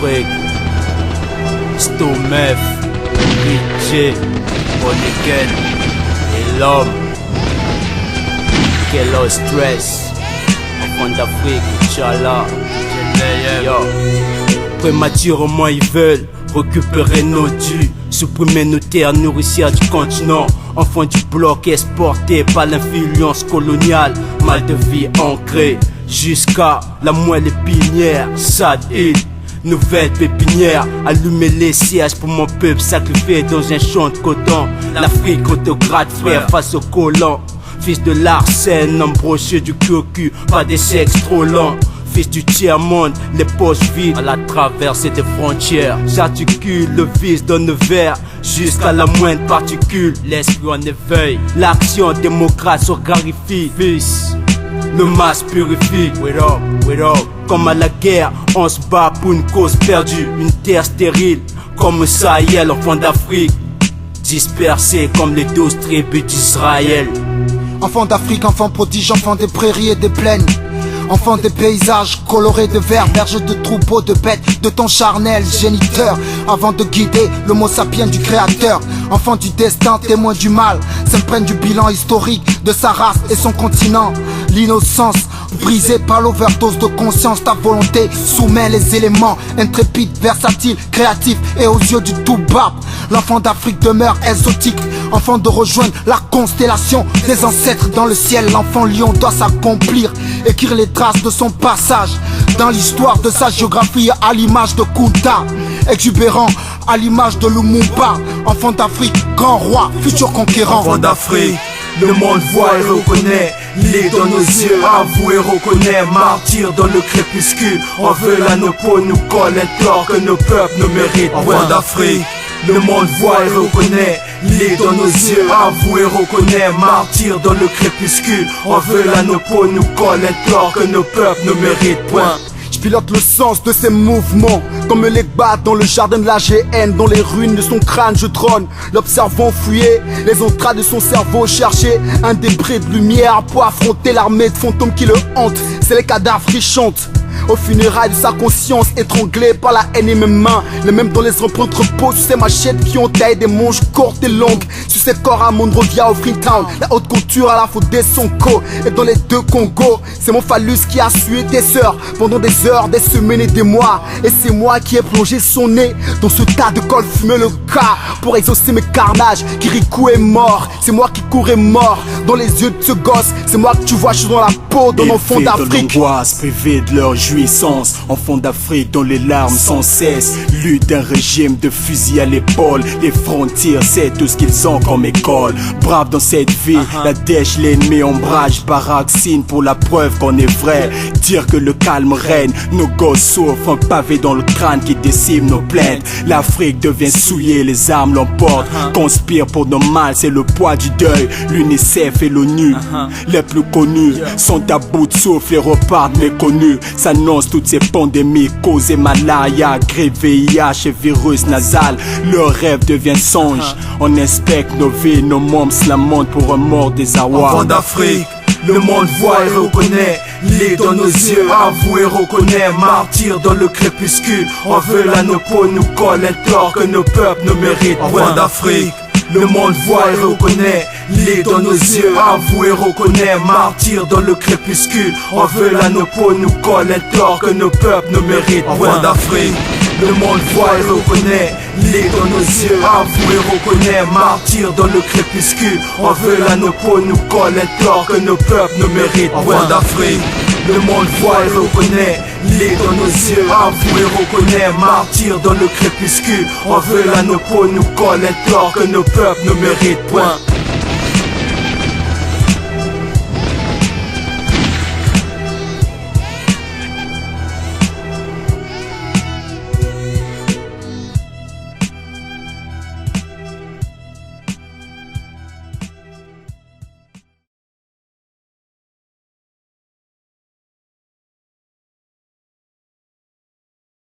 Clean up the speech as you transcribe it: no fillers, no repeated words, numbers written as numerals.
d'Afrique. Stomef, DJ, Boniken et l'homme. Quel stress. Enfant d'Afrique, Inch'Allah. Yo. Prématurément ils veulent récupérer nos dus, supprimer nos terres nourricières du continent. Enfants du bloc exportés par l'influence coloniale, mal de vie ancré jusqu'à la moelle épinière. Sad Hill, nouvelle pépinière, allumer les sièges pour mon peuple sacrifié dans un champ de coton. L'Afrique autocrate frère face aux collants. Fils de l'arsène, embroché du cocu, pas des sexes trop longs. Fils du tiers-monde, les poches vides à la traversée des frontières. J'articule le vice d'un verre jusqu'à la moindre particule. L'esprit en éveil, l'action démocrate se clarifie. Fils, le masque purifie. Wait up. Comme à la guerre, on se bat pour une cause perdue. Une terre stérile, comme Sahel, enfant d'Afrique. Dispersés comme les 12 tribus d'Israël. Enfant d'Afrique, enfant prodige, enfant des prairies et des plaines. Enfant des paysages colorés de vert, berge de troupeaux de bêtes, de ton charnel géniteur. Avant de guider l'homo sapiens du créateur. Enfant du destin, témoin du mal, s'imprègne du bilan historique de sa race et son continent. L'innocence brisée par l'overdose de conscience, ta volonté soumet les éléments. Intrépide, versatile, créatif et aux yeux du tout bas. L'enfant d'Afrique demeure exotique. Enfant de rejoindre la constellation des ancêtres dans le ciel. L'enfant lion doit s'accomplir, écrire les traces de son passage dans l'histoire de sa géographie, à l'image de Kunta, exubérant à l'image de Lumumba. Enfant d'Afrique, grand roi, futur conquérant. Enfant d'Afrique, le monde voit et reconnaît. Il est dans nos yeux, avoue et reconnaît. Martyr dans le crépuscule, on veut à nos peaux, nous colle un tort que nos peuples ne méritent. Enfant d'Afrique, le monde voit et reconnaît. Il est dans nos yeux, avoue et reconnaît. Martyr dans le crépuscule, on veut à nos peaux, nous colle un tort que nos peuples ne méritent point. Pilote le sens de ses mouvements, comme les bats dans le jardin de la GN. Dans les ruines de son crâne je trône, l'observant fouiller les entrailles de son cerveau, chercher un débris de lumière pour affronter l'armée de fantômes qui le hantent. C'est les cadavres qui chantent aux funérailles de sa conscience, étranglée par la haine et mes mains, les mêmes dont les empreintes reposent sur ces machettes qui ont taillé des manches courtes et longues. Sur ses corps à Monrovia au Freetown, la haute couture à la faute des Sonko. Et dans les deux Congos, c'est mon phallus qui a sué tes sœurs pendant des heures, des semaines et des mois. Et c'est moi qui ai plongé son nez dans ce tas de col fumé le cas pour exaucer mes carnages. Kirikou est mort, c'est moi qui courais mort dans les yeux de ce gosse. C'est moi que tu vois, je suis dans la peau d'un enfant d'Afrique. Privés de leur jouissance, enfants d'Afrique dont les larmes sans cesse. Lutte d'un régime de fusil à l'épaule. Les frontières, c'est tout ce qu'ils ont comme école. Brave dans cette vie, la dèche, l'ennemi ombrage, paroxyne pour la preuve qu'on est vrai. Dire que le calme règne, nos gosses souffrent, un pavé dans le crâne qui décime nos plaintes. L'Afrique devient souillée, les armes l'emportent. Conspire pour nos mal, c'est le poids du deuil. L'UNICEF et l'ONU, les plus connus, sont à bout de souffle et repartent méconnus. S'annoncent toutes ces pandémies causées malaria, grippe, VIH et virus nasal. Leur rêve devient songe. On inspecte nos vies, nos membres se lamentent pour un mort des Awa. Enfant d'Afrique, le monde voit et reconnaît. Il est dans nos yeux, avoue et reconnaît. Martyr dans le crépuscule, on veut à nos peaux, nous colle un tort que nos peuples ne méritent. Enfant d'Afrique, le monde voit et reconnaît. Il est dans nos yeux, avoue et reconnaît. Martyr dans le crépuscule, on veut à nos peaux, nous colle un tort que nos peuples ne méritent. Enfant d'Afrique, le monde voit et reconnaît. Il est dans nos yeux, avoue et reconnaît. Martyr dans le crépuscule, on veut à nos peaux, nous colle un tort que nos peuples ne méritent. Enfant d'Afrique, le monde voit et reconnaît. Il est dans nos yeux, avoue et reconnaît. Martyr dans le crépuscule, on veut à nos peaux, nous colle un tort que nos peuples ne méritent point.